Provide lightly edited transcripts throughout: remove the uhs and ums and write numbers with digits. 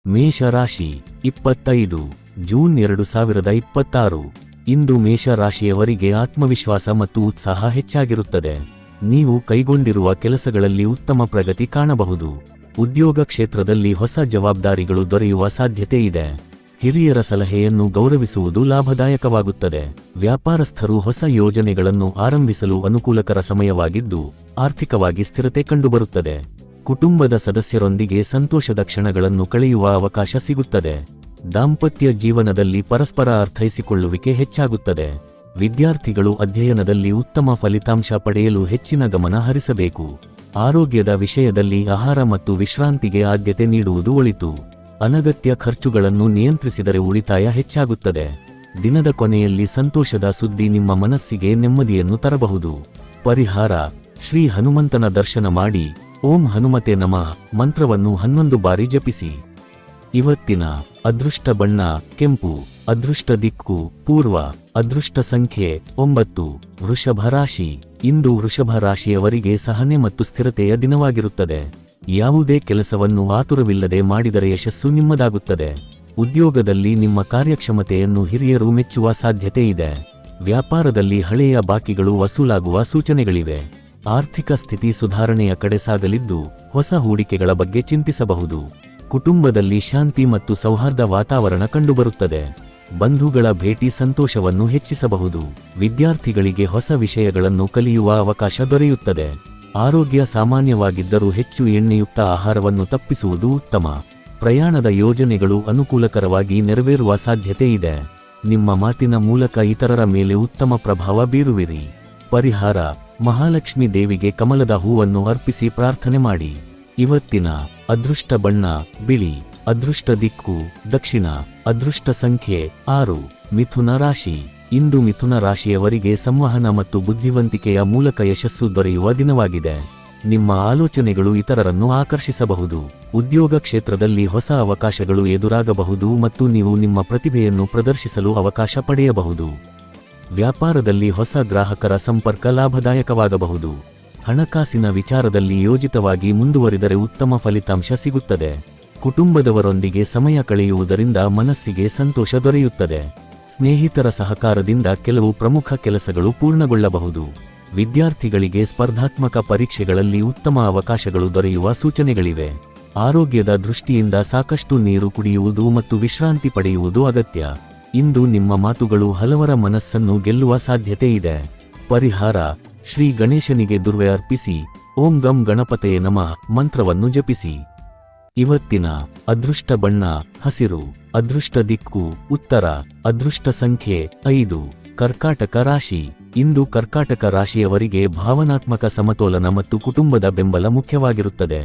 ಮೇಷರಾಶಿ 25 ಜೂನ್ 2026. ಇಂದು ಮೇಷರಾಶಿಯವರಿಗೆ ಆತ್ಮವಿಶ್ವಾಸ ಮತ್ತು ಉತ್ಸಾಹ ಹೆಚ್ಚಾಗಿರುತ್ತದೆ. ನೀವು ಕೈಗೊಂಡಿರುವ ಕೆಲಸಗಳಲ್ಲಿ ಉತ್ತಮ ಪ್ರಗತಿ ಕಾಣಬಹುದು. ಉದ್ಯೋಗ ಕ್ಷೇತ್ರದಲ್ಲಿ ಹೊಸ ಜವಾಬ್ದಾರಿಗಳು ದೊರೆಯುವ ಸಾಧ್ಯತೆ ಇದೆ. ಹಿರಿಯರ ಸಲಹೆಯನ್ನು ಗೌರವಿಸುವುದು ಲಾಭದಾಯಕವಾಗುತ್ತದೆ. ವ್ಯಾಪಾರಸ್ಥರು ಹೊಸ ಯೋಜನೆಗಳನ್ನು ಆರಂಭಿಸಲು ಅನುಕೂಲಕರ ಸಮಯವಾಗಿದ್ದು, ಆರ್ಥಿಕವಾಗಿ ಸ್ಥಿರತೆ ಕಂಡುಬರುತ್ತದೆ. ಕುಟುಂಬದ ಸದಸ್ಯರೊಂದಿಗೆ ಸಂತೋಷದ ಕ್ಷಣಗಳನ್ನು ಕಳೆಯುವ ಅವಕಾಶ ಸಿಗುತ್ತದೆ. ದಾಂಪತ್ಯ ಜೀವನದಲ್ಲಿ ಪರಸ್ಪರ ಅರ್ಥೈಸಿಕೊಳ್ಳುವಿಕೆ ಹೆಚ್ಚಾಗುತ್ತದೆ. ವಿದ್ಯಾರ್ಥಿಗಳು ಅಧ್ಯಯನದಲ್ಲಿ ಉತ್ತಮ ಫಲಿತಾಂಶ ಪಡೆಯಲು ಹೆಚ್ಚಿನ ಗಮನ ಹರಿಸಬೇಕು. ಆರೋಗ್ಯದ ವಿಷಯದಲ್ಲಿ ಆಹಾರ ಮತ್ತು ವಿಶ್ರಾಂತಿಗೆ ಆದ್ಯತೆ ನೀಡುವುದು ಒಳಿತು. ಅನಗತ್ಯ ಖರ್ಚುಗಳನ್ನು ನಿಯಂತ್ರಿಸಿದರೆ ಉಳಿತಾಯ ಹೆಚ್ಚಾಗುತ್ತದೆ. ದಿನದ ಕೊನೆಯಲ್ಲಿ ಸಂತೋಷದ ಸುದ್ದಿ ನಿಮ್ಮ ಮನಸ್ಸಿಗೆ ನೆಮ್ಮದಿಯನ್ನು ತರಬಹುದು. ಪರಿಹಾರ: ಶ್ರೀ ಹನುಮಂತನ ದರ್ಶನ ಮಾಡಿ ಓಂ ಹನುಮತೆ ನಮಃ ಮಂತ್ರವನ್ನು 11 ಬಾರಿ ಜಪಿಸಿ. ಇವತ್ತಿನ ಅದೃಷ್ಟ ಬಣ್ಣ ಕೆಂಪು. ಅದೃಷ್ಟ ದಿಕ್ಕು ಪೂರ್ವ. ಅದೃಷ್ಟ ಸಂಖ್ಯೆ 9. ವೃಷಭ ರಾಶಿ. ಇಂದು ವೃಷಭ ರಾಶಿಯವರಿಗೆ ಸಹನೆ ಮತ್ತು ಸ್ಥಿರತೆಯ ದಿನವಾಗಿರುತ್ತದೆ. ಯಾವುದೇ ಕೆಲಸವನ್ನು ಆತುರವಿಲ್ಲದೆ ಮಾಡಿದರೆ ಯಶಸ್ಸು ನಿಮ್ಮದಾಗುತ್ತದೆ. ಉದ್ಯೋಗದಲ್ಲಿ ನಿಮ್ಮ ಕಾರ್ಯಕ್ಷಮತೆಯನ್ನು ಹಿರಿಯರು ಮೆಚ್ಚುವ ಸಾಧ್ಯತೆ ಇದೆ. ವ್ಯಾಪಾರದಲ್ಲಿ ಹಳೆಯ ಬಾಕಿಗಳು ವಸೂಲಾಗುವ ಸೂಚನೆಗಳಿವೆ. ಆರ್ಥಿಕ ಸ್ಥಿತಿ ಸುಧಾರಣೆಯ ಕಡೆ ಸಾಗಲಿದ್ದು, ಹೊಸ ಹೂಡಿಕೆಗಳ ಬಗ್ಗೆ ಚಿಂತಿಸಬಹುದು. ಕುಟುಂಬದಲ್ಲಿ ಶಾಂತಿ ಮತ್ತು ಸೌಹಾರ್ದ ವಾತಾವರಣ ಕಂಡುಬರುತ್ತದೆ. ಬಂಧುಗಳ ಭೇಟಿ ಸಂತೋಷವನ್ನು ಹೆಚ್ಚಿಸಬಹುದು. ವಿದ್ಯಾರ್ಥಿಗಳಿಗೆ ಹೊಸ ವಿಷಯಗಳನ್ನು ಕಲಿಯುವ ಅವಕಾಶ ದೊರೆಯುತ್ತದೆ. ಆರೋಗ್ಯ ಸಾಮಾನ್ಯವಾಗಿದ್ದರೂ ಹೆಚ್ಚು ಎಣ್ಣೆಯುಕ್ತ ಆಹಾರವನ್ನು ತಪ್ಪಿಸುವುದು ಉತ್ತಮ. ಪ್ರಯಾಣದ ಯೋಜನೆಗಳು ಅನುಕೂಲಕರವಾಗಿ ನೆರವೇರುವ ಸಾಧ್ಯತೆ ಇದೆ. ನಿಮ್ಮ ಮಾತಿನ ಮೂಲಕ ಇತರರ ಮೇಲೆ ಉತ್ತಮ ಪ್ರಭಾವ ಬೀರುವಿರಿ. ಪರಿಹಾರ: ಮಹಾಲಕ್ಷ್ಮಿ ದೇವಿಗೆ ಕಮಲದ ಹೂವನ್ನು ಅರ್ಪಿಸಿ ಪ್ರಾರ್ಥನೆ ಮಾಡಿ. ಇವತ್ತಿನ ಅದೃಷ್ಟ ಬಣ್ಣ ಬಿಳಿ. ಅದೃಷ್ಟ ದಿಕ್ಕು ದಕ್ಷಿಣ. ಅದೃಷ್ಟ ಸಂಖ್ಯೆ 6. ಮಿಥುನ ರಾಶಿ. ಇಂದು ಮಿಥುನ ರಾಶಿಯವರಿಗೆ ಸಂವಹನ ಮತ್ತು ಬುದ್ಧಿವಂತಿಕೆಯ ಮೂಲಕ ಯಶಸ್ಸು ದೊರೆಯುವ ದಿನವಾಗಿದೆ. ನಿಮ್ಮ ಆಲೋಚನೆಗಳು ಇತರರನ್ನು ಆಕರ್ಷಿಸಬಹುದು. ಉದ್ಯೋಗ ಕ್ಷೇತ್ರದಲ್ಲಿ ಹೊಸ ಅವಕಾಶಗಳು ಎದುರಾಗಬಹುದು ಮತ್ತು ನೀವು ನಿಮ್ಮ ಪ್ರತಿಭೆಯನ್ನು ಪ್ರದರ್ಶಿಸಲು ಅವಕಾಶ ಪಡೆಯಬಹುದು. ವ್ಯಾಪಾರದಲ್ಲಿ ಹೊಸ ಗ್ರಾಹಕರ ಸಂಪರ್ಕ ಲಾಭದಾಯಕವಾಗಬಹುದು. ಹಣಕಾಸಿನ ವಿಚಾರದಲ್ಲಿ ಯೋಜಿತವಾಗಿ ಮುಂದುವರಿದರೆ ಉತ್ತಮ ಫಲಿತಾಂಶ ಸಿಗುತ್ತದೆ. ಕುಟುಂಬದವರೊಂದಿಗೆ ಸಮಯ ಕಳೆಯುವುದರಿಂದ ಮನಸ್ಸಿಗೆ ಸಂತೋಷ ದೊರೆಯುತ್ತದೆ. ಸ್ನೇಹಿತರ ಸಹಕಾರದಿಂದ ಕೆಲವು ಪ್ರಮುಖ ಕೆಲಸಗಳು ಪೂರ್ಣಗೊಳ್ಳಬಹುದು. ವಿದ್ಯಾರ್ಥಿಗಳಿಗೆ ಸ್ಪರ್ಧಾತ್ಮಕ ಪರೀಕ್ಷೆಗಳಲ್ಲಿ ಉತ್ತಮ ಅವಕಾಶಗಳು ದೊರೆಯುವ ಸೂಚನೆಗಳಿವೆ. ಆರೋಗ್ಯದ ದೃಷ್ಟಿಯಿಂದ ಸಾಕಷ್ಟು ನೀರು ಕುಡಿಯುವುದು ಮತ್ತು ವಿಶ್ರಾಂತಿ ಪಡೆಯುವುದು ಅಗತ್ಯ. ಇಂದು ನಿಮ್ಮ ಮಾತುಗಳು ಹಲವರ ಮನಸ್ಸನ್ನು ಗೆಲ್ಲುವ ಸಾಧ್ಯತೆ ಇದೆ. ಪರಿಹಾರ: ಶ್ರೀ ಗಣೇಶನಿಗೆ ದುರ್ವೆ ಅರ್ಪಿಸಿ ಓಂ ಗಂ ಗಣಪತೆಯೇ ನಮಃ ಮಂತ್ರವನ್ನು ಜಪಿಸಿ. ಇವತ್ತಿನ ಅದೃಷ್ಟ ಬಣ್ಣ ಹಸಿರು. ಅದೃಷ್ಟ ದಿಕ್ಕು ಉತ್ತರ. ಅದೃಷ್ಟ ಸಂಖ್ಯೆ 5. ಕರ್ಕಾಟಕ ರಾಶಿ. ಇಂದು ಕರ್ಕಾಟಕ ರಾಶಿಯವರಿಗೆ ಭಾವನಾತ್ಮಕ ಸಮತೋಲನ ಮತ್ತು ಕುಟುಂಬದ ಬೆಂಬಲ ಮುಖ್ಯವಾಗಿರುತ್ತದೆ.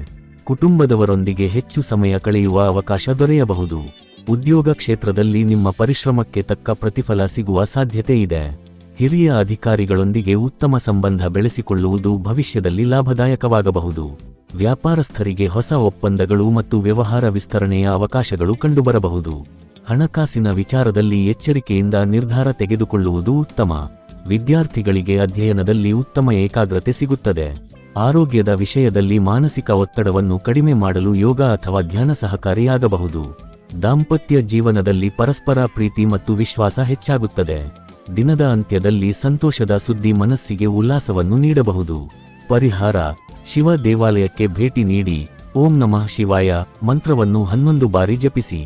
ಕುಟುಂಬದವರೊಂದಿಗೆ ಹೆಚ್ಚು ಸಮಯ ಕಳೆಯುವ ಅವಕಾಶ ದೊರೆಯಬಹುದು. ಉದ್ಯೋಗ ಕ್ಷೇತ್ರದಲ್ಲಿ ನಿಮ್ಮ ಪರಿಶ್ರಮಕ್ಕೆ ತಕ್ಕ ಪ್ರತಿಫಲ ಸಿಗುವ ಸಾಧ್ಯತೆ ಇದೆ. ಹಿರಿಯ ಅಧಿಕಾರಿಗಳೊಂದಿಗೆ ಉತ್ತಮ ಸಂಬಂಧ ಬೆಳೆಸಿಕೊಳ್ಳುವುದು ಭವಿಷ್ಯದಲ್ಲಿ ಲಾಭದಾಯಕವಾಗಬಹುದು. ವ್ಯಾಪಾರಸ್ಥರಿಗೆ ಹೊಸ ಒಪ್ಪಂದಗಳು ಮತ್ತು ವ್ಯವಹಾರ ವಿಸ್ತರಣೆಯ ಅವಕಾಶಗಳು ಕಂಡುಬರಬಹುದು. ಹಣಕಾಸಿನ ವಿಚಾರದಲ್ಲಿ ಎಚ್ಚರಿಕೆಯಿಂದ ನಿರ್ಧಾರ ತೆಗೆದುಕೊಳ್ಳುವುದು ಉತ್ತಮ. ವಿದ್ಯಾರ್ಥಿಗಳಿಗೆ ಅಧ್ಯಯನದಲ್ಲಿ ಉತ್ತಮ ಏಕಾಗ್ರತೆ ಸಿಗುತ್ತದೆ. ಆರೋಗ್ಯದ ವಿಷಯದಲ್ಲಿ ಮಾನಸಿಕ ಒತ್ತಡವನ್ನು ಕಡಿಮೆ ಮಾಡಲು ಯೋಗ ಅಥವಾ ಧ್ಯಾನ ಸಹಕಾರಿಯಾಗಬಹುದು. ದಾಂಪತ್ಯ ಜೀವನದಲ್ಲಿ ಪರಸ್ಪರ ಪ್ರೀತಿ ಮತ್ತು ವಿಶ್ವಾಸ ಹೆಚ್ಚಾಗುತ್ತದೆ. ದಿನದ ಅಂತ್ಯದಲ್ಲಿ ಸಂತೋಷದ ಸುದ್ದಿ ಮನಸ್ಸಿಗೆ ಉಲ್ಲಾಸವನ್ನು ನೀಡಬಹುದು. ಪರಿಹಾರ: ಶಿವ ದೇವಾಲಯಕ್ಕೆ ಭೇಟಿ ನೀಡಿ ಓಂ ನಮಃ ಶಿವಾಯ ಮಂತ್ರವನ್ನು 11 ಬಾರಿ ಜಪಿಸಿ.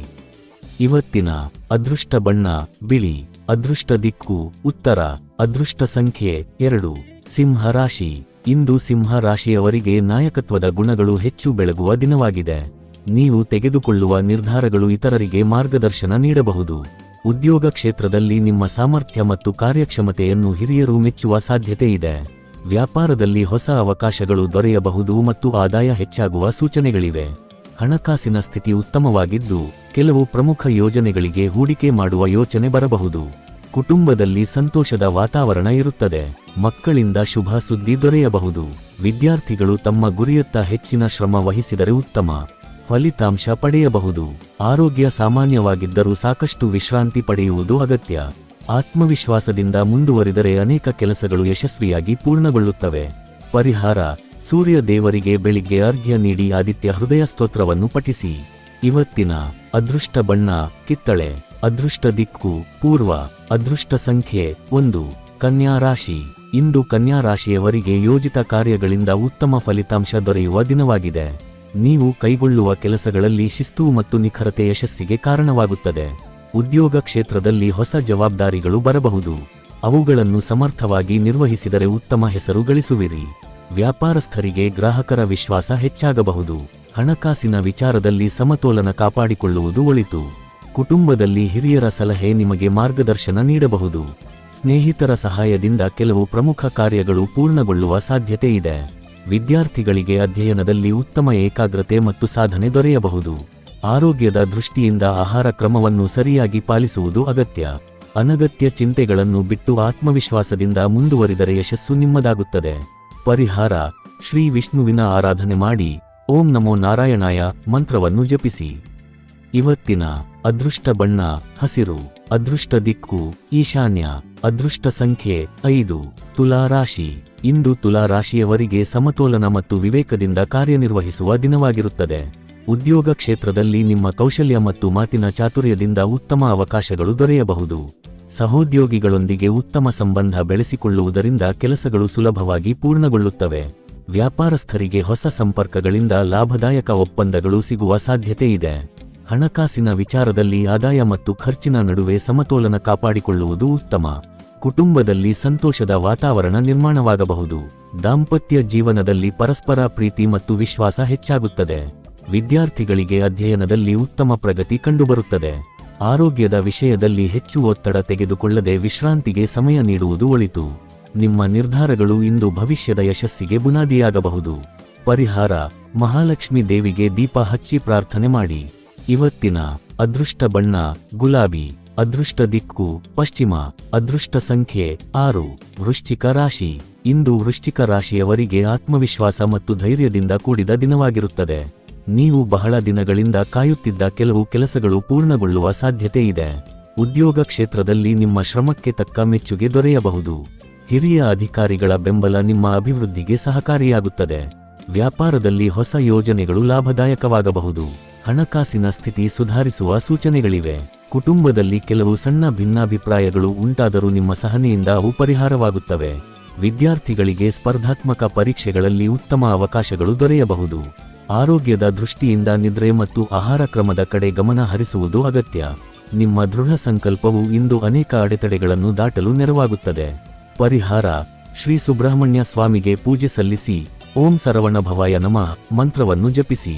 ಇವತ್ತಿನ ಅದೃಷ್ಟ ಬಣ್ಣ ಬಿಳಿ. ಅದೃಷ್ಟ ದಿಕ್ಕು ಉತ್ತರ. ಅದೃಷ್ಟ ಸಂಖ್ಯೆ 2. ಸಿಂಹ ರಾಶಿ. ಇಂದು ಸಿಂಹ ರಾಶಿಯವರಿಗೆ ನಾಯಕತ್ವದ ಗುಣಗಳು ಹೆಚ್ಚು ಬೆಳಗುವ ದಿನವಾಗಿದೆ. ನೀವು ತೆಗೆದುಕೊಳ್ಳುವ ನಿರ್ಧಾರಗಳು ಇತರರಿಗೆ ಮಾರ್ಗದರ್ಶನ ನೀಡಬಹುದು. ಉದ್ಯೋಗ ಕ್ಷೇತ್ರದಲ್ಲಿ ನಿಮ್ಮ ಸಾಮರ್ಥ್ಯ ಮತ್ತು ಕಾರ್ಯಕ್ಷಮತೆಯನ್ನು ಹಿರಿಯರು ಮೆಚ್ಚುವ ಸಾಧ್ಯತೆ ಇದೆ. ವ್ಯಾಪಾರದಲ್ಲಿ ಹೊಸ ಅವಕಾಶಗಳು ದೊರೆಯಬಹುದು ಮತ್ತು ಆದಾಯ ಹೆಚ್ಚಾಗುವ ಸೂಚನೆಗಳಿವೆ. ಹಣಕಾಸಿನ ಸ್ಥಿತಿ ಉತ್ತಮವಾಗಿದ್ದು, ಕೆಲವು ಪ್ರಮುಖ ಯೋಜನೆಗಳಿಗೆ ಹೂಡಿಕೆ ಮಾಡುವ ಯೋಚನೆ ಬರಬಹುದು. ಕುಟುಂಬದಲ್ಲಿ ಸಂತೋಷದ ವಾತಾವರಣ ಇರುತ್ತದೆ. ಮಕ್ಕಳಿಂದ ಶುಭ ಸುದ್ದಿ ದೊರೆಯಬಹುದು. ವಿದ್ಯಾರ್ಥಿಗಳು ತಮ್ಮ ಗುರಿಯತ್ತ ಹೆಚ್ಚಿನ ಶ್ರಮ ವಹಿಸಿದರೆ ಉತ್ತಮ ಫಲಿತಾಂಶ ಪಡೆಯಬಹುದು. ಆರೋಗ್ಯ ಸಾಮಾನ್ಯವಾಗಿದ್ದರೂ ಸಾಕಷ್ಟು ವಿಶ್ರಾಂತಿ ಪಡೆಯುವುದು ಅಗತ್ಯ. ಆತ್ಮವಿಶ್ವಾಸದಿಂದ ಮುಂದುವರಿದರೆ ಅನೇಕ ಕೆಲಸಗಳು ಯಶಸ್ವಿಯಾಗಿ ಪೂರ್ಣಗೊಳ್ಳುತ್ತವೆ. ಪರಿಹಾರ: ಸೂರ್ಯ ದೇವರಿಗೆ ಬೆಳಿಗ್ಗೆ ಅರ್ಘ್ಯ ನೀಡಿ ಆದಿತ್ಯ ಹೃದಯ ಸ್ತೋತ್ರವನ್ನು ಪಠಿಸಿ. ಇವತ್ತಿನ ಅದೃಷ್ಟ ಬಣ್ಣ ಕಿತ್ತಳೆ. ಅದೃಷ್ಟ ದಿಕ್ಕು ಪೂರ್ವ. ಅದೃಷ್ಟ ಸಂಖ್ಯೆ 1. ಕನ್ಯಾ ರಾಶಿ. ಇಂದು ಕನ್ಯಾ ರಾಶಿಯವರಿಗೆ ಯೋಜಿತ ಕಾರ್ಯಗಳಿಂದ ಉತ್ತಮ ಫಲಿತಾಂಶ ದೊರೆಯುವ ದಿನವಾಗಿದೆ. ನೀವು ಕೈಗೊಳ್ಳುವ ಕೆಲಸಗಳಲ್ಲಿ ಶಿಸ್ತು ಮತ್ತು ನಿಖರತೆ ಯಶಸ್ಸಿಗೆ ಕಾರಣವಾಗುತ್ತದೆ. ಉದ್ಯೋಗ ಕ್ಷೇತ್ರದಲ್ಲಿ ಹೊಸ ಜವಾಬ್ದಾರಿಗಳು ಬರಬಹುದು. ಅವುಗಳನ್ನು ಸಮರ್ಥವಾಗಿ ನಿರ್ವಹಿಸಿದರೆ ಉತ್ತಮ ಹೆಸರು ಗಳಿಸುವಿರಿ. ವ್ಯಾಪಾರಸ್ಥರಿಗೆ ಗ್ರಾಹಕರ ವಿಶ್ವಾಸ ಹೆಚ್ಚಾಗಬಹುದು. ಹಣಕಾಸಿನ ವಿಚಾರದಲ್ಲಿ ಸಮತೋಲನ ಕಾಪಾಡಿಕೊಳ್ಳುವುದು ಒಳಿತು. ಕುಟುಂಬದಲ್ಲಿ ಹಿರಿಯರ ಸಲಹೆ ನಿಮಗೆ ಮಾರ್ಗದರ್ಶನ ನೀಡಬಹುದು. ಸ್ನೇಹಿತರ ಸಹಾಯದಿಂದ ಕೆಲವು ಪ್ರಮುಖ ಕಾರ್ಯಗಳು ಪೂರ್ಣಗೊಳ್ಳುವ ಸಾಧ್ಯತೆ ಇದೆ. ವಿದ್ಯಾರ್ಥಿಗಳಿಗೆ ಅಧ್ಯಯನದಲ್ಲಿ ಉತ್ತಮ ಏಕಾಗ್ರತೆ ಮತ್ತು ಸಾಧನೆ ದೊರೆಯಬಹುದು. ಆರೋಗ್ಯದ ದೃಷ್ಟಿಯಿಂದ ಆಹಾರ ಕ್ರಮವನ್ನು ಸರಿಯಾಗಿ ಪಾಲಿಸುವುದು ಅಗತ್ಯ. ಅನಗತ್ಯ ಚಿಂತೆಗಳನ್ನು ಬಿಟ್ಟು ಆತ್ಮವಿಶ್ವಾಸದಿಂದ ಮುಂದುವರಿದರೆ ಯಶಸ್ಸು ನಿಮ್ಮದಾಗುತ್ತದೆ. ಪರಿಹಾರ: ಶ್ರೀ ವಿಷ್ಣುವಿನ ಆರಾಧನೆ ಮಾಡಿ ಓಂ ನಮೋ ನಾರಾಯಣಾಯ ಮಂತ್ರವನ್ನು ಜಪಿಸಿ. ಇವತ್ತಿನ ಅದೃಷ್ಟ ಬಣ್ಣ ಹಸಿರು. ಅದೃಷ್ಟ ದಿಕ್ಕು ಈಶಾನ್ಯ. ಅದೃಷ್ಟ ಸಂಖ್ಯೆ 5. ತುಲಾ ರಾಶಿ. ಇಂದು ತುಲಾ ರಾಶಿಯವರಿಗೆ ಸಮತೋಲನ ಮತ್ತು ವಿವೇಕದಿಂದ ಕಾರ್ಯನಿರ್ವಹಿಸುವ ದಿನವಾಗಿರುತ್ತದೆ. ಉದ್ಯೋಗ ಕ್ಷೇತ್ರದಲ್ಲಿ ನಿಮ್ಮ ಕೌಶಲ್ಯ ಮತ್ತು ಮಾತಿನ ಚಾತುರ್ಯದಿಂದ ಉತ್ತಮ ಅವಕಾಶಗಳು ದೊರೆಯಬಹುದು. ಸಹೋದ್ಯೋಗಿಗಳೊಂದಿಗೆ ಉತ್ತಮ ಸಂಬಂಧ ಬೆಳೆಸಿಕೊಳ್ಳುವುದರಿಂದ ಕೆಲಸಗಳು ಸುಲಭವಾಗಿ ಪೂರ್ಣಗೊಳ್ಳುತ್ತವೆ. ವ್ಯಾಪಾರಸ್ಥರಿಗೆ ಹೊಸ ಸಂಪರ್ಕಗಳಿಂದ ಲಾಭದಾಯಕ ಒಪ್ಪಂದಗಳು ಸಿಗುವ ಸಾಧ್ಯತೆ ಇದೆ. ಹಣಕಾಸಿನ ವಿಚಾರದಲ್ಲಿ ಆದಾಯ ಮತ್ತು ಖರ್ಚಿನ ನಡುವೆ ಸಮತೋಲನ ಕಾಪಾಡಿಕೊಳ್ಳುವುದು ಉತ್ತಮ. ಕುಟುಂಬದಲ್ಲಿ ಸಂತೋಷದ ವಾತಾವರಣ ನಿರ್ಮಾಣವಾಗಬಹುದು. ದಾಂಪತ್ಯ ಜೀವನದಲ್ಲಿ ಪರಸ್ಪರ ಪ್ರೀತಿ ಮತ್ತು ವಿಶ್ವಾಸ ಹೆಚ್ಚಾಗುತ್ತದೆ. ವಿದ್ಯಾರ್ಥಿಗಳಿಗೆ ಅಧ್ಯಯನದಲ್ಲಿ ಉತ್ತಮ ಪ್ರಗತಿ ಕಂಡುಬರುತ್ತದೆ. ಆರೋಗ್ಯದ ವಿಷಯದಲ್ಲಿ ಹೆಚ್ಚು ಒತ್ತಡ ತೆಗೆದುಕೊಳ್ಳದೆ ವಿಶ್ರಾಂತಿಗೆ ಸಮಯ ನೀಡುವುದು ಒಳಿತು. ನಿಮ್ಮ ನಿರ್ಧಾರಗಳು ಇಂದು ಭವಿಷ್ಯದ ಯಶಸ್ಸಿಗೆ ಬುನಾದಿಯಾಗಬಹುದು. ಪರಿಹಾರ: ಮಹಾಲಕ್ಷ್ಮಿ ದೇವಿಗೆ ದೀಪ ಹಚ್ಚಿ ಪ್ರಾರ್ಥನೆ ಮಾಡಿ. ಇವತ್ತಿನ ಅದೃಷ್ಟ ಬಣ್ಣ ಗುಲಾಬಿ. ಅದೃಷ್ಟ ದಿಕ್ಕು ಪಶ್ಚಿಮ. ಅದೃಷ್ಟ ಸಂಖ್ಯೆ 6. ವೃಶ್ಚಿಕ ರಾಶಿ. ಇಂದು ವೃಶ್ಚಿಕ ರಾಶಿಯವರಿಗೆ ಆತ್ಮವಿಶ್ವಾಸ ಮತ್ತು ಧೈರ್ಯದಿಂದ ಕೂಡಿದ ದಿನವಾಗಿರುತ್ತದೆ. ನೀವು ಬಹಳ ದಿನಗಳಿಂದ ಕಾಯುತ್ತಿದ್ದ ಕೆಲವು ಕೆಲಸಗಳು ಪೂರ್ಣಗೊಳ್ಳುವ ಸಾಧ್ಯತೆ ಇದೆ. ಉದ್ಯೋಗ ಕ್ಷೇತ್ರದಲ್ಲಿ ನಿಮ್ಮ ಶ್ರಮಕ್ಕೆ ತಕ್ಕ ಮೆಚ್ಚುಗೆ ದೊರೆಯಬಹುದು. ಹಿರಿಯ ಅಧಿಕಾರಿಗಳ ಬೆಂಬಲ ನಿಮ್ಮ ಅಭಿವೃದ್ಧಿಗೆ ಸಹಕಾರಿಯಾಗುತ್ತದೆ. ವ್ಯಾಪಾರದಲ್ಲಿ ಹೊಸ ಯೋಜನೆಗಳು ಲಾಭದಾಯಕವಾಗಬಹುದು. ಹಣಕಾಸಿನ ಸ್ಥಿತಿ ಸುಧಾರಿಸುವ ಸೂಚನೆಗಳಿವೆ. ಕುಟುಂಬದಲ್ಲಿ ಕೆಲವು ಸಣ್ಣ ಭಿನ್ನಾಭಿಪ್ರಾಯಗಳು ಉಂಟಾದರೂ ನಿಮ್ಮ ಸಹನೆಯಿಂದ ಅವು ಪರಿಹಾರವಾಗುತ್ತವೆ. ವಿದ್ಯಾರ್ಥಿಗಳಿಗೆ ಸ್ಪರ್ಧಾತ್ಮಕ ಪರೀಕ್ಷೆಗಳಲ್ಲಿ ಉತ್ತಮ ಅವಕಾಶಗಳು ದೊರೆಯಬಹುದು. ಆರೋಗ್ಯದ ದೃಷ್ಟಿಯಿಂದ ನಿದ್ರೆ ಮತ್ತು ಆಹಾರ ಕ್ರಮದ ಕಡೆ ಗಮನ ಹರಿಸುವುದು ಅಗತ್ಯ. ನಿಮ್ಮ ದೃಢ ಸಂಕಲ್ಪವು ಇಂದು ಅನೇಕ ಅಡೆತಡೆಗಳನ್ನು ದಾಟಲು ನೆರವಾಗುತ್ತದೆ. ಪರಿಹಾರ: ಶ್ರೀ ಸುಬ್ರಹ್ಮಣ್ಯ ಸ್ವಾಮಿಗೆ ಪೂಜೆ ಸಲ್ಲಿಸಿ ಓಂ ಸರವಣ ಭವಾಯ ನಮಃ ಮಂತ್ರವನ್ನು ಜಪಿಸಿ.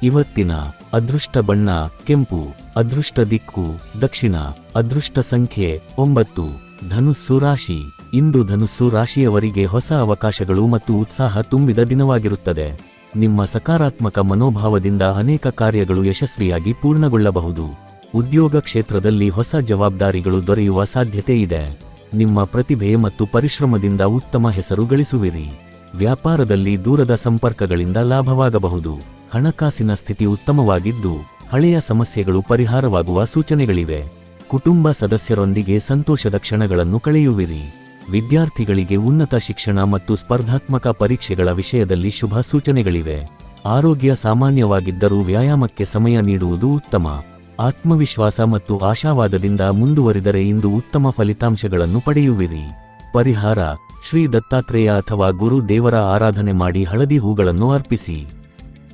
ಇವತ್ತಿನ ಅದೃಷ್ಟ ಬಣ್ಣ ಕೆಂಪು. ಅದೃಷ್ಟ ದಿಕ್ಕು ದಕ್ಷಿಣ. ಅದೃಷ್ಟ ಸಂಖ್ಯೆ 9. ಧನುಸ್ಸು ರಾಶಿ. ಇಂದು ಧನುಸ್ಸು ರಾಶಿಯವರಿಗೆ ಹೊಸ ಅವಕಾಶಗಳು ಮತ್ತು ಉತ್ಸಾಹ ತುಂಬಿದ ದಿನವಾಗಿರುತ್ತದೆ. ನಿಮ್ಮ ಸಕಾರಾತ್ಮಕ ಮನೋಭಾವದಿಂದ ಅನೇಕ ಕಾರ್ಯಗಳು ಯಶಸ್ವಿಯಾಗಿ ಪೂರ್ಣಗೊಳ್ಳಬಹುದು. ಉದ್ಯೋಗ ಕ್ಷೇತ್ರದಲ್ಲಿ ಹೊಸ ಜವಾಬ್ದಾರಿಗಳು ದೊರೆಯುವ ಸಾಧ್ಯತೆ ಇದೆ. ನಿಮ್ಮ ಪ್ರತಿಭೆ ಮತ್ತು ಪರಿಶ್ರಮದಿಂದ ಉತ್ತಮ ಹೆಸರು ಗಳಿಸುವಿರಿ. ವ್ಯಾಪಾರದಲ್ಲಿ ದೂರದ ಸಂಪರ್ಕಗಳಿಂದ ಲಾಭವಾಗಬಹುದು. ಹಣಕಾಸಿನ ಸ್ಥಿತಿ ಉತ್ತಮವಾಗಿದ್ದು ಹಳೆಯ ಸಮಸ್ಯೆಗಳು ಪರಿಹಾರವಾಗುವ ಸೂಚನೆಗಳಿವೆ. ಕುಟುಂಬ ಸದಸ್ಯರೊಂದಿಗೆ ಸಂತೋಷದ ಕ್ಷಣಗಳನ್ನು ಕಳೆಯುವಿರಿ. ವಿದ್ಯಾರ್ಥಿಗಳಿಗೆ ಉನ್ನತ ಶಿಕ್ಷಣ ಮತ್ತು ಸ್ಪರ್ಧಾತ್ಮಕ ಪರೀಕ್ಷೆಗಳ ವಿಷಯದಲ್ಲಿ ಶುಭ ಸೂಚನೆಗಳಿವೆ. ಆರೋಗ್ಯ ಸಾಮಾನ್ಯವಾಗಿದ್ದರೂ ವ್ಯಾಯಾಮಕ್ಕೆ ಸಮಯ ನೀಡುವುದು ಉತ್ತಮ. ಆತ್ಮವಿಶ್ವಾಸ ಮತ್ತು ಆಶಾವಾದದಿಂದ ಮುಂದುವರಿದರೆ ಇಂದು ಉತ್ತಮ ಫಲಿತಾಂಶಗಳನ್ನು ಪಡೆಯುವಿರಿ. ಪರಿಹಾರ: ಶ್ರೀ ದತ್ತಾತ್ರೇಯ ಅಥವಾ ಗುರು ದೇವರ ಆರಾಧನೆ ಮಾಡಿ ಹಳದಿ ಹೂಗಳನ್ನು ಅರ್ಪಿಸಿ.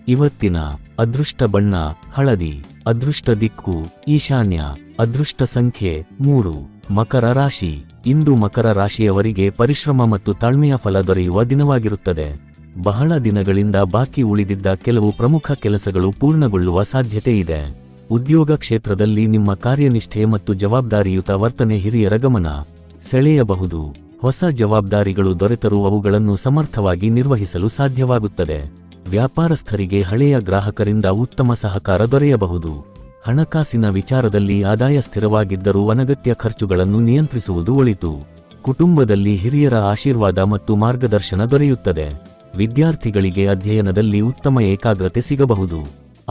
ಇವತ್ತಿನ ಅದೃಷ್ಟ ಬಣ್ಣ ಹಳದಿ. ಅದೃಷ್ಟ ದಿಕ್ಕು ಈಶಾನ್ಯ. ಅದೃಷ್ಟ ಸಂಖ್ಯೆ 3. ಮಕರ ರಾಶಿ. ಇಂದು ಮಕರ ರಾಶಿಯವರಿಗೆ ಪರಿಶ್ರಮ ಮತ್ತು ತಾಳ್ಮೆಯ ಫಲ ದೊರೆಯುವ ದಿನವಾಗಿರುತ್ತದೆ. ಬಹಳ ದಿನಗಳಿಂದ ಬಾಕಿ ಉಳಿದಿದ್ದ ಕೆಲವು ಪ್ರಮುಖ ಕೆಲಸಗಳು ಪೂರ್ಣಗೊಳ್ಳುವ ಸಾಧ್ಯತೆ ಇದೆ. ಉದ್ಯೋಗ ಕ್ಷೇತ್ರದಲ್ಲಿ ನಿಮ್ಮ ಕಾರ್ಯನಿಷ್ಠೆ ಮತ್ತು ಜವಾಬ್ದಾರಿಯುತ ವರ್ತನೆ ಹಿರಿಯರ ಗಮನ ಸೆಳೆಯಬಹುದು. ಹೊಸ ಜವಾಬ್ದಾರಿಗಳು ದೊರೆತರೂ ಅವುಗಳನ್ನು ಸಮರ್ಥವಾಗಿ ನಿರ್ವಹಿಸಲು ಸಾಧ್ಯವಾಗುತ್ತದೆ. ವ್ಯಾಪಾರಸ್ಥರಿಗೆ ಹಳೆಯ ಗ್ರಾಹಕರಿಂದ ಉತ್ತಮ ಸಹಕಾರ ದೊರೆಯಬಹುದು. ಹಣಕಾಸಿನ ವಿಚಾರದಲ್ಲಿ ಆದಾಯ ಸ್ಥಿರವಾಗಿದ್ದರೂ ಅನಗತ್ಯ ಖರ್ಚುಗಳನ್ನು ನಿಯಂತ್ರಿಸುವುದು ಒಳಿತು. ಕುಟುಂಬದಲ್ಲಿ ಹಿರಿಯರ ಆಶೀರ್ವಾದ ಮತ್ತು ಮಾರ್ಗದರ್ಶನ ದೊರೆಯುತ್ತದೆ. ವಿದ್ಯಾರ್ಥಿಗಳಿಗೆ ಅಧ್ಯಯನದಲ್ಲಿ ಉತ್ತಮ ಏಕಾಗ್ರತೆ ಸಿಗಬಹುದು.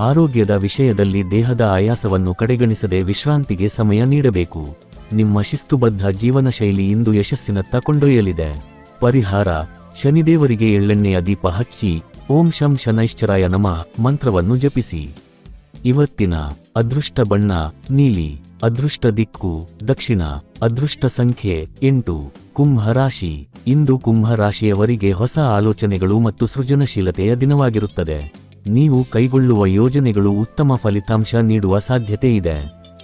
ಆರೋಗ್ಯದ ವಿಷಯದಲ್ಲಿ ದೇಹದ ಆಯಾಸವನ್ನು ಕಡೆಗಣಿಸದೆ ವಿಶ್ರಾಂತಿಗೆ ಸಮಯ ನೀಡಬೇಕು. ನಿಮ್ಮ ಶಿಸ್ತುಬದ್ಧ ಜೀವನ ಶೈಲಿ ಇಂದು ಯಶಸ್ಸಿನತ್ತ ಕೊಂಡೊಯ್ಯಲಿದೆ. ಪರಿಹಾರ: ಶನಿದೇವರಿಗೆ ಎಳ್ಳೆಣ್ಣೆಯ ದೀಪ ಹಚ್ಚಿ ಓಂ ಶಂ ಶನೈಶ್ಚರಾಯ ನಮಃ ಮಂತ್ರವನ್ನು ಜಪಿಸಿ. ಇವತ್ತಿನ ಅದೃಷ್ಟ ಬಣ್ಣ ನೀಲಿ. ಅದೃಷ್ಟ ದಿಕ್ಕು ದಕ್ಷಿಣ. ಅದೃಷ್ಟ ಸಂಖ್ಯೆ 8. ಕುಂಭ ರಾಶಿ. ಇಂದು ಕುಂಭ ರಾಶಿಯವರಿಗೆ ಹೊಸ ಆಲೋಚನೆಗಳು ಮತ್ತು ಸೃಜನಶೀಲತೆಯ ದಿನವಾಗಿರುತ್ತದೆ. ನೀವು ಕೈಗೊಳ್ಳುವ ಯೋಜನೆಗಳು ಉತ್ತಮ ಫಲಿತಾಂಶ ನೀಡುವ ಸಾಧ್ಯತೆ ಇದೆ.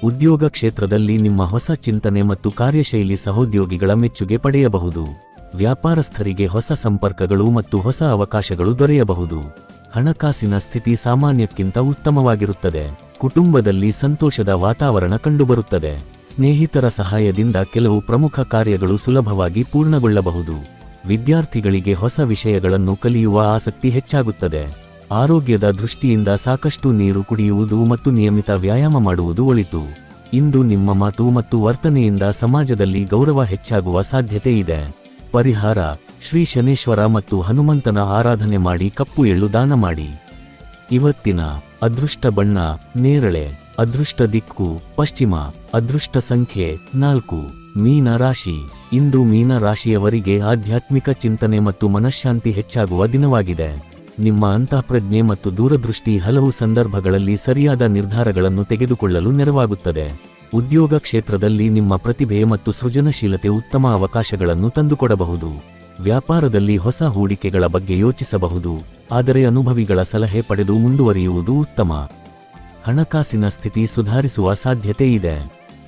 ಉದ್ಯೋಗ ಕ್ಷೇತ್ರದಲ್ಲಿ ನಿಮ್ಮ ಹೊಸ ಚಿಂತನೆ ಮತ್ತು ಕಾರ್ಯಶೈಲಿ ಸಹೋದ್ಯೋಗಿಗಳ ಮೆಚ್ಚುಗೆ ಪಡೆಯಬಹುದು. ವ್ಯಾಪಾರಸ್ಥರಿಗೆ ಹೊಸ ಸಂಪರ್ಕಗಳು ಮತ್ತು ಹೊಸ ಅವಕಾಶಗಳು ದೊರೆಯಬಹುದು. ಹಣಕಾಸಿನ ಸ್ಥಿತಿ ಸಾಮಾನ್ಯಕ್ಕಿಂತ ಉತ್ತಮವಾಗಿರುತ್ತದೆ. ಕುಟುಂಬದಲ್ಲಿ ಸಂತೋಷದ ವಾತಾವರಣ ಕಂಡುಬರುತ್ತದೆ. ಸ್ನೇಹಿತರ ಸಹಾಯದಿಂದ ಕೆಲವು ಪ್ರಮುಖ ಕಾರ್ಯಗಳು ಸುಲಭವಾಗಿ ಪೂರ್ಣಗೊಳ್ಳಬಹುದು. ವಿದ್ಯಾರ್ಥಿಗಳಿಗೆ ಹೊಸ ವಿಷಯಗಳನ್ನು ಕಲಿಯುವ ಆಸಕ್ತಿ ಹೆಚ್ಚಾಗುತ್ತದೆ. ಆರೋಗ್ಯದ ದೃಷ್ಟಿಯಿಂದ ಸಾಕಷ್ಟು ನೀರು ಕುಡಿಯುವುದು ಮತ್ತು ನಿಯಮಿತ ವ್ಯಾಯಾಮ ಮಾಡುವುದು ಒಳಿತು. ಇಂದು ನಿಮ್ಮ ಮಾತು ಮತ್ತು ವರ್ತನೆಯಿಂದ ಸಮಾಜದಲ್ಲಿ ಗೌರವ ಹೆಚ್ಚಾಗುವ ಸಾಧ್ಯತೆ ಇದೆ. ಪರಿಹಾರ: ಶ್ರೀ ಶನೇಶ್ವರ ಮತ್ತು ಹನುಮಂತನ ಆರಾಧನೆ ಮಾಡಿ ಕಪ್ಪು ಎಳ್ಳು ದಾನ ಮಾಡಿ. ಇವತ್ತಿನ ಅದೃಷ್ಟ ಬಣ್ಣ ನೇರಳೆ. ಅದೃಷ್ಟ ದಿಕ್ಕು ಪಶ್ಚಿಮ. ಅದೃಷ್ಟ ಸಂಖ್ಯೆ 4. ಮೀನ ರಾಶಿ. ಇಂದು ಮೀನ ರಾಶಿಯವರಿಗೆ ಆಧ್ಯಾತ್ಮಿಕ ಚಿಂತನೆ ಮತ್ತು ಮನಃಶಾಂತಿ ಹೆಚ್ಚಾಗುವ ದಿನವಾಗಿದೆ. ನಿಮ್ಮ ಅಂತಃಪ್ರಜ್ಞೆ ಮತ್ತು ದೂರದೃಷ್ಟಿ ಹಲವು ಸಂದರ್ಭಗಳಲ್ಲಿ ಸರಿಯಾದ ನಿರ್ಧಾರಗಳನ್ನು ತೆಗೆದುಕೊಳ್ಳಲು ನೆರವಾಗುತ್ತದೆ. ಉದ್ಯೋಗ ಕ್ಷೇತ್ರದಲ್ಲಿ ನಿಮ್ಮ ಪ್ರತಿಭೆ ಮತ್ತು ಸೃಜನಶೀಲತೆ ಉತ್ತಮ ಅವಕಾಶಗಳನ್ನು ತಂದುಕೊಡಬಹುದು. ವ್ಯಾಪಾರದಲ್ಲಿ ಹೊಸ ಹೂಡಿಕೆಗಳ ಬಗ್ಗೆ ಯೋಚಿಸಬಹುದು, ಆದರೆ ಅನುಭವಿಗಳ ಸಲಹೆ ಪಡೆದು ಮುಂದುವರಿಯುವುದು ಉತ್ತಮ. ಹಣಕಾಸಿನ ಸ್ಥಿತಿ ಸುಧಾರಿಸುವ ಸಾಧ್ಯತೆ ಇದೆ.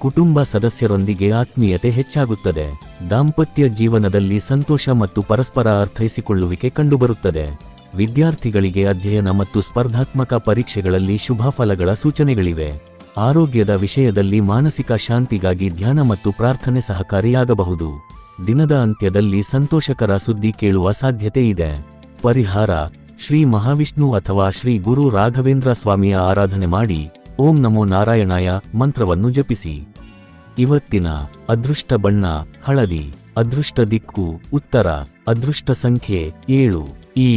ಕುಟುಂಬ ಸದಸ್ಯರೊಂದಿಗೆ ಆತ್ಮೀಯತೆ ಹೆಚ್ಚಾಗುತ್ತದೆ. ದಾಂಪತ್ಯ ಜೀವನದಲ್ಲಿ ಸಂತೋಷ ಮತ್ತು ಪರಸ್ಪರ ಅರ್ಥೈಸಿಕೊಳ್ಳುವಿಕೆ ಕಂಡುಬರುತ್ತದೆ. ವಿದ್ಯಾರ್ಥಿಗಳಿಗೆ ಅಧ್ಯಯನ ಮತ್ತು ಸ್ಪರ್ಧಾತ್ಮಕ ಪರೀಕ್ಷೆಗಳಲ್ಲಿ ಶುಭ ಫಲಗಳ ಸೂಚನೆಗಳಿವೆ. ಆರೋಗ್ಯದ ವಿಷಯದಲ್ಲಿ ಮಾನಸಿಕ ಶಾಂತಿಗಾಗಿ ಧ್ಯಾನ ಮತ್ತು ಪ್ರಾರ್ಥನೆ ಸಹಕಾರಿಯಾಗಬಹುದು. ದಿನದ ಅಂತ್ಯದಲ್ಲಿ ಸಂತೋಷಕರ ಸುದ್ದಿ ಕೇಳುವ ಸಾಧ್ಯತೆ ಇದೆ. ಪರಿಹಾರ: ಶ್ರೀ ಮಹಾವಿಷ್ಣು ಅಥವಾ ಶ್ರೀ ಗುರು ರಾಘವೇಂದ್ರ ಸ್ವಾಮಿಯ ಆರಾಧನೆ ಮಾಡಿ ಓಂ ನಮೋ ನಾರಾಯಣಾಯ ಮಂತ್ರವನ್ನು ಜಪಿಸಿ. ಇವತ್ತಿನ ಅದೃಷ್ಟ ಬಣ್ಣ ಹಳದಿ. ಅದೃಷ್ಟ ದಿಕ್ಕು ಉತ್ತರ. ಅದೃಷ್ಟ ಸಂಖ್ಯೆ 7. ಈ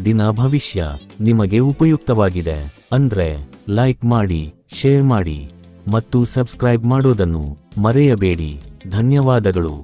ದಿನ ಭವಿಷ್ಯ ನಿಮಗೆ ಉಪಯುಕ್ತವಾಗಿದೆ ಅಂದ್ರೆ ಲೈಕ್ ಮಾಡಿ, ಶೇರ್ ಮಾಡಿ ಮತ್ತು ಸಬ್ಸ್ಕ್ರೈಬ್ ಮಾಡೋದನ್ನು ಮರೆಯಬೇಡಿ. ಧನ್ಯವಾದಗಳು.